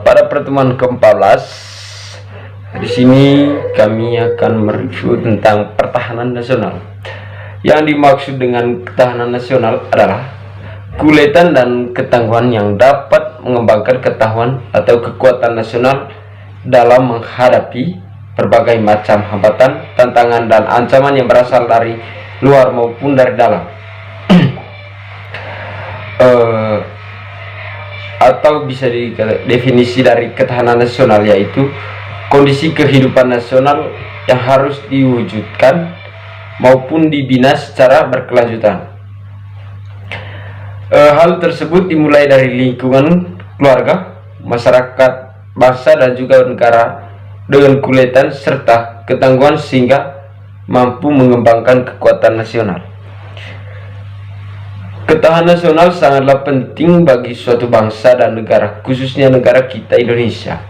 Pada pertemuan ke-14 di sini kami akan mereview tentang pertahanan nasional. Yang dimaksud dengan ketahanan nasional adalah keuletan dan ketangguhan yang dapat mengembangkan ketahuan atau kekuatan nasional dalam menghadapi berbagai macam hambatan, tantangan, dan ancaman yang berasal dari luar maupun dari dalam. Atau bisa definisi dari ketahanan nasional yaitu kondisi kehidupan nasional yang harus diwujudkan maupun dibina secara berkelanjutan. Hal tersebut dimulai dari lingkungan keluarga, masyarakat, bangsa, dan juga negara dengan keuletan serta ketangguhan sehingga mampu mengembangkan kekuatan nasional. Ketahanan nasional sangatlah penting bagi suatu bangsa dan negara, khususnya negara kita Indonesia.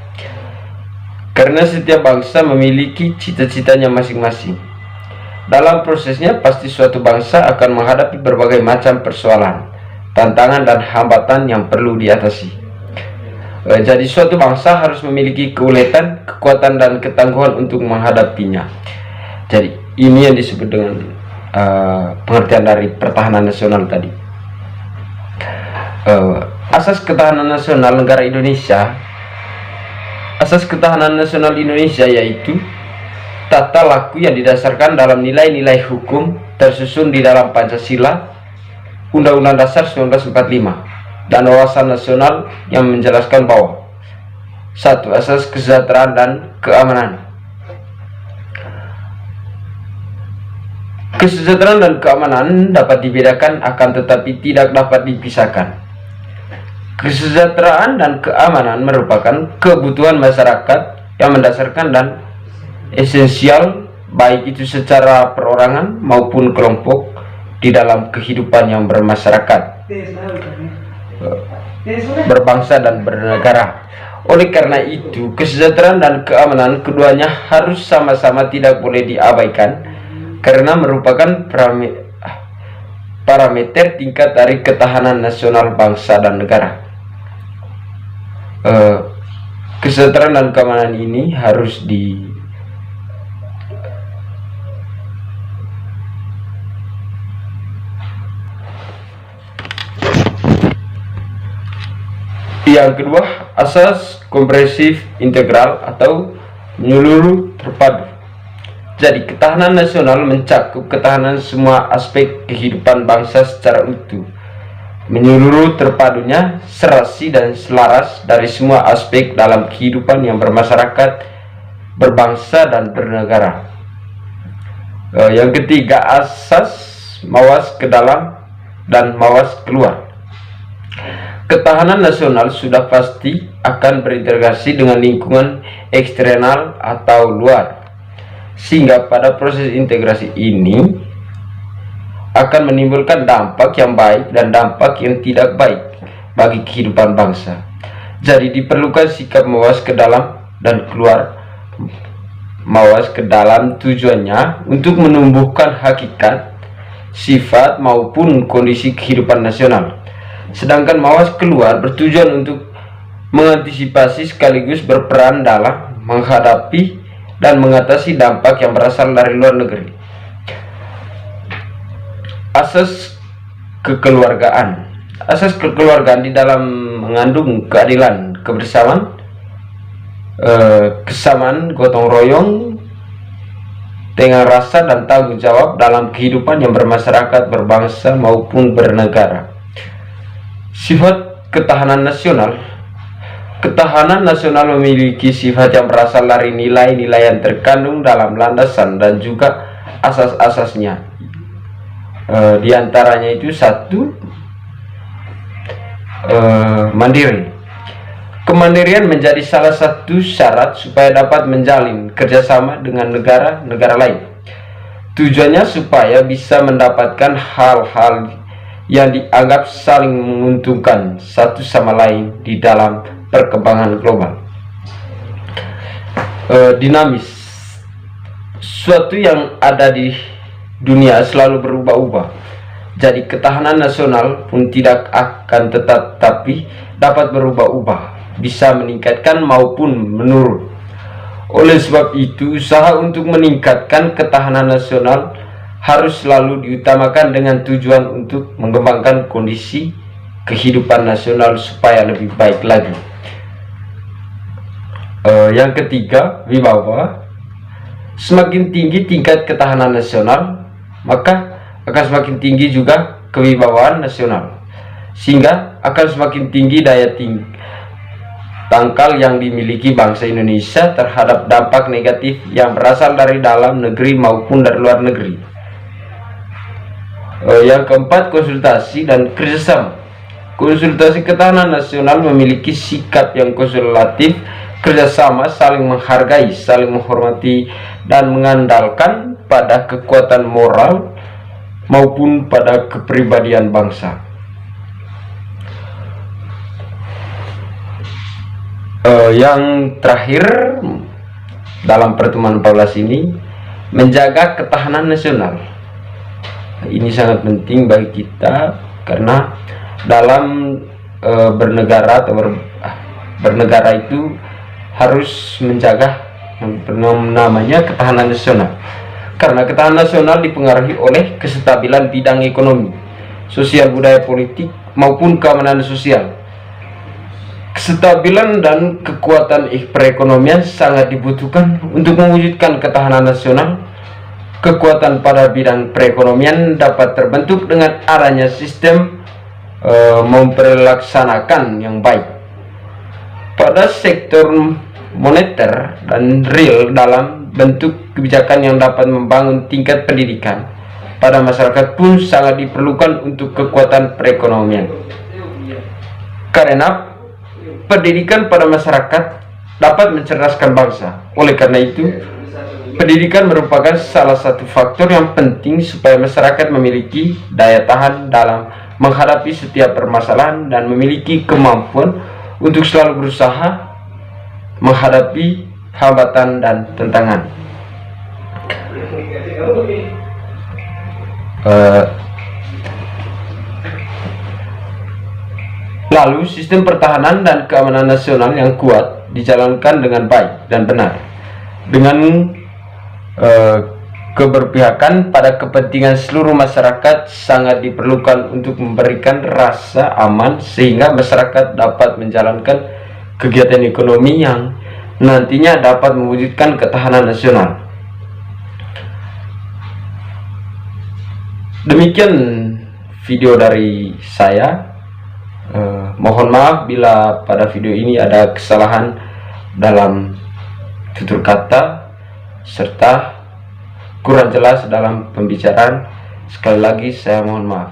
Karena setiap bangsa memiliki cita-citanya masing-masing. Dalam prosesnya pasti suatu bangsa akan menghadapi berbagai macam persoalan, tantangan, dan hambatan yang perlu diatasi. Jadi suatu bangsa harus memiliki keuletan, kekuatan, dan ketangguhan untuk menghadapinya. Jadi ini yang disebut dengan pengertian dari pertahanan nasional tadi. Asas ketahanan nasional negara Indonesia. Asas ketahanan nasional Indonesia yaitu tata laku yang didasarkan dalam nilai-nilai hukum tersusun di dalam Pancasila, Undang-Undang Dasar 1945, dan wawasan nasional yang menjelaskan bahwa 1. Asas kesejahteraan dan keamanan. Kesejahteraan dan keamanan dapat dibedakan akan tetapi tidak dapat dipisahkan. Kesejahteraan dan keamanan merupakan kebutuhan masyarakat yang mendasarkan dan esensial, baik itu secara perorangan maupun kelompok di dalam kehidupan yang bermasyarakat, berbangsa, dan bernegara. Oleh karena itu, kesejahteraan dan keamanan keduanya harus sama-sama, tidak boleh diabaikan, karena merupakan parameter tingkat dari ketahanan nasional bangsa dan negara. Kesejahteraan dan keamanan ini harus Yang kedua, asas komprehensif integral atau menyeluruh terpadu. Jadi ketahanan nasional mencakup ketahanan semua aspek kehidupan bangsa secara utuh, menyeluruh terpadunya, serasi dan selaras dari semua aspek dalam kehidupan yang bermasyarakat, berbangsa, dan bernegara. Yang ketiga, asas mawas ke dalam dan mawas keluar. Ketahanan nasional sudah pasti akan berintegrasi dengan lingkungan eksternal atau luar, sehingga pada proses integrasi ini akan menimbulkan dampak yang baik dan dampak yang tidak baik bagi kehidupan bangsa. Jadi diperlukan sikap mawas ke dalam dan keluar. Mawas ke dalam tujuannya untuk menumbuhkan hakikat, sifat, maupun kondisi kehidupan nasional. Sedangkan mawas keluar bertujuan untuk mengantisipasi sekaligus berperan dalam menghadapi dan mengatasi dampak yang berasal dari luar negeri. Asas kekeluargaan. Asas kekeluargaan di dalam mengandung keadilan, kebersamaan, kesamaan, gotong royong, dengan rasa dan tanggung jawab dalam kehidupan yang bermasyarakat, berbangsa, maupun bernegara. Sifat ketahanan nasional. Ketahanan nasional memiliki sifat yang berasal dari nilai-nilai yang terkandung dalam landasan dan juga asas-asasnya. Di antaranya itu 1. Mandiri. Kemandirian menjadi salah satu syarat supaya dapat menjalin kerjasama dengan negara-negara lain. Tujuannya supaya bisa mendapatkan hal-hal yang dianggap saling menguntungkan satu sama lain di dalam perkembangan global. Dinamis. Suatu yang ada di dunia selalu berubah-ubah. Jadi ketahanan nasional pun tidak akan tetap, tapi dapat berubah-ubah. bisa meningkatkan maupun menurun. Oleh sebab itu, usaha untuk meningkatkan ketahanan nasional harus selalu diutamakan dengan tujuan untuk mengembangkan kondisi kehidupan nasional supaya lebih baik lagi. Yang ketiga, wibawa. Semakin tinggi tingkat ketahanan nasional, maka akan semakin tinggi juga kewibawaan nasional, sehingga akan semakin tinggi daya tangkal yang dimiliki bangsa Indonesia terhadap dampak negatif yang berasal dari dalam negeri maupun dari luar negeri. Yang keempat, konsultasi dan kerjasama. Konsultasi ketahanan nasional memiliki sikap yang konsultatif, kerjasama, saling menghargai, saling menghormati, dan mengandalkan pada kekuatan moral maupun pada kepribadian bangsa. Yang terakhir dalam pertemuan 14 ini, menjaga ketahanan nasional. Ini sangat penting bagi kita karena dalam bernegara atau bernegara itu harus menjaga yang namanya ketahanan nasional, karena ketahanan nasional dipengaruhi oleh kestabilan bidang ekonomi, sosial, budaya, politik maupun keamanan sosial. Kestabilan dan kekuatan perekonomian sangat dibutuhkan untuk mewujudkan ketahanan nasional. Kekuatan pada bidang perekonomian dapat terbentuk dengan adanya sistem memperlaksanakan yang baik pada sektor moneter dan real dalam bentuk kebijakan yang dapat membangun tingkat pendidikan pada masyarakat pun sangat diperlukan untuk kekuatan perekonomian. Karena pendidikan pada masyarakat dapat mencerdaskan bangsa. Oleh karena itu, pendidikan merupakan salah satu faktor yang penting supaya masyarakat memiliki daya tahan dalam menghadapi setiap permasalahan dan memiliki kemampuan untuk selalu berusaha menghadapi hambatan dan tantangan. Lalu, sistem pertahanan dan keamanan nasional yang kuat dijalankan dengan baik dan benar, dengan keberpihakan pada kepentingan seluruh masyarakat sangat diperlukan untuk memberikan rasa aman sehingga masyarakat dapat menjalankan kegiatan ekonomi yang nantinya dapat mewujudkan ketahanan nasional. Demikian video dari saya. Mohon maaf bila pada video ini ada kesalahan dalam tutur kata serta kurang jelas dalam pembicaraan. Sekali lagi saya mohon maaf.